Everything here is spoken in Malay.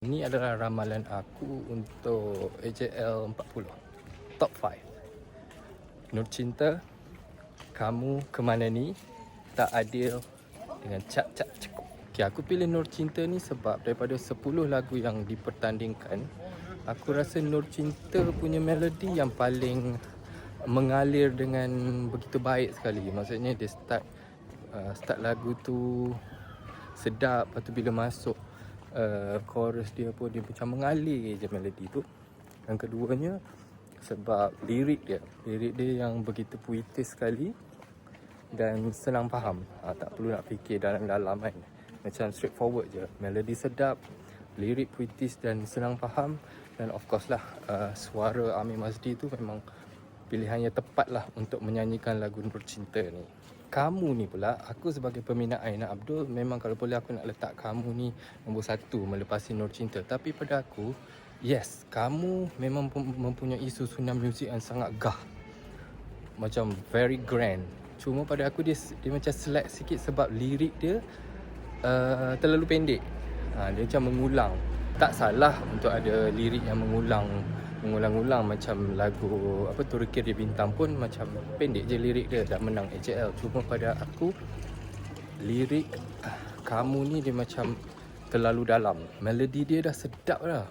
Ini adalah ramalan aku untuk AJL 40 Top 5. Nur Cinta, Kamu Kemana Ni, Tak Adil dengan Cap Cap Cekup. Okay, aku pilih Nur Cinta ni sebab daripada 10 lagu yang dipertandingkan, aku rasa Nur Cinta punya melodi yang paling mengalir dengan begitu baik sekali. Maksudnya dia start lagu tu sedap, lepas tu bila masuk chorus dia pun dia macam mengalir je melodi tu. Yang keduanya sebab lirik dia yang begitu puitis sekali dan senang faham. Tak perlu nak fikir dalam-dalam kan. Macam straightforward je. Melodi sedap, lirik puitis dan senang faham. Dan of course lah suara Amir Mazdi tu memang pilihan yang tepat lah untuk menyanyikan lagu Nur Cinta ni. Kamu ni pula, aku sebagai peminat Aina Abdul, memang kalau boleh aku nak letak Kamu ni nombor 1 melepasi Nur Cinta. Tapi pada aku, yes, Kamu memang mempunyai susunan muzik yang sangat gah. Macam very grand. Cuma pada aku dia macam slack sikit sebab lirik dia terlalu pendek. Dia macam mengulang. Tak salah untuk ada lirik yang mengulang-ulang macam lagu Turki Dia Bintang pun macam pendek je lirik dia, dah menang AJL. Cuma pada aku lirik Kamu ni dia macam terlalu dalam. Melodi dia dah sedap dah.